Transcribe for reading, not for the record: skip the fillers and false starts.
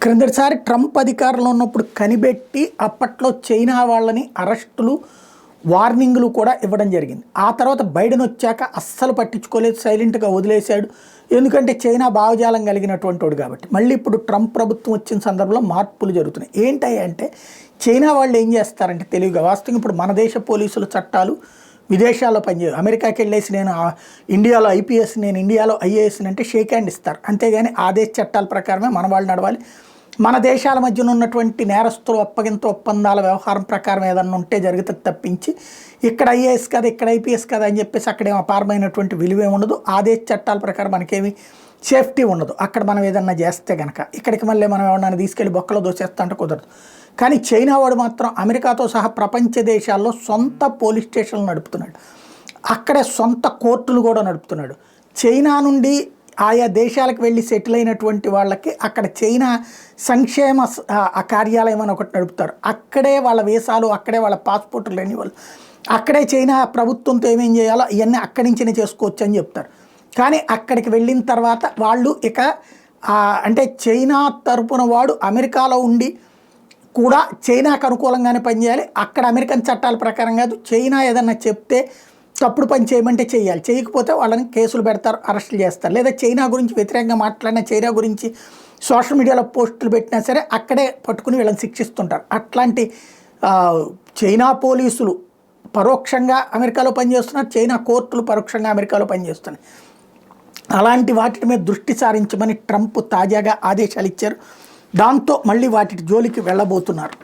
క్రిందటిసారి Trump అధికారంలో ఉన్నప్పుడు కనిపెట్టి అప్పట్లో చైనా వాళ్ళని అరెస్టులు వార్నింగ్లు కూడా ఇవ్వడం జరిగింది. ఆ తర్వాత బైడెన్ వచ్చాక అస్సలు పట్టించుకోలేదు, సైలెంట్గా వదిలేశాడు. ఎందుకంటే చైనా భావజాలం కలిగినటువంటి వాడు కాబట్టి. మళ్ళీ ఇప్పుడు ట్రంప్ ప్రభుత్వం వచ్చిన సందర్భంలో మార్పులు జరుగుతున్నాయి. ఏంటంటే అంటే చైనా వాళ్ళు ఏం చేస్తారంటే తెలివిగా, వాస్తవంగా ఇప్పుడు మన దేశ పోలీసుల చట్టాలు విదేశాల్లో పనిచేయదు. అమెరికాకి వెళ్ళేసి నేను ఇండియాలో ఐపీఎస్, నేను ఇండియాలో ఐఏఎస్ అంటే షేక్ హ్యాండ్ ఇస్తారు. అంతేగాని ఆ దేశ చట్టాల ప్రకారమే మన వాళ్ళు నడవాలి. మన దేశాల మధ్యన ఉన్నటువంటి నేరస్తులు అప్పగింత ఒప్పందాల వ్యవహారం ప్రకారం ఏదన్నా ఉంటే జరుగుతుంది తప్పించి ఇక్కడ ఐఏఎస్ కదా, ఇక్కడ ఐపీఎస్ కదా అని చెప్పేసి అక్కడేమో అపారమైనటువంటి విలువే ఉండదు. ఆ దేశ చట్టాల ప్రకారం మనకేమి సేఫ్టీ ఉండదు. అక్కడ మనం ఏదన్నా చేస్తే కనుక ఇక్కడికి మళ్ళీ మనం ఏమన్నా తీసుకెళ్ళి బొక్కలో దోసేస్తా అంటే కుదరదు. కానీ చైనా వాడు మాత్రం అమెరికాతో సహా ప్రపంచ దేశాల్లో సొంత పోలీస్ స్టేషన్లు నడుపుతున్నాడు. అక్కడే సొంత కోర్టులు కూడా నడుపుతున్నాడు. చైనా నుండి ఆయా దేశాలకు వెళ్ళి సెటిల్ అయినటువంటి వాళ్ళకి అక్కడ చైనా సంక్షేమ కార్యాలయం అని ఒకటి నడుపుతారు. అక్కడే వాళ్ళ వీసాలు, అక్కడే వాళ్ళ పాస్పోర్ట్లు రెన్యువల్, అక్కడే చైనా ప్రభుత్వంతో ఏమేం చేయాలో ఇవన్నీ అక్కడి నుంచినే చేసుకోవచ్చు అని చెప్తారు. కానీ అక్కడికి వెళ్ళిన తర్వాత వాళ్ళు ఇక అంటే చైనా తరపున వాడు అమెరికాలో ఉండి కూడా చైనాకు అనుకూలంగానే పనిచేయాలి. అక్కడ అమెరికన్ చట్టాల ప్రకారం కాదు. చైనా ఏదన్నా చెప్తే తప్పుడు పని చేయమంటే చేయాలి, చేయకపోతే వాళ్ళని కేసులు పెడతారు, అరెస్టులు చేస్తారు. లేదా చైనా గురించి వ్యతిరేకంగా మాట్లాడినా, చైనా గురించి సోషల్ మీడియాలో పోస్టులు పెట్టినా సరే అక్కడే పట్టుకుని వీళ్ళని శిక్షిస్తుంటారు. అట్లాంటి చైనా పోలీసులు పరోక్షంగా అమెరికాలో పనిచేస్తున్నారు, చైనా కోర్టులు పరోక్షంగా అమెరికాలో పనిచేస్తున్నాయి. అలాంటి వాటి మీద దృష్టి సారించమని ట్రంప్ తాజాగా ఆదేశాలు ఇచ్చారు. దాంతో మళ్ళీ వాటి జోలికి వెళ్ళబోతున్నారు.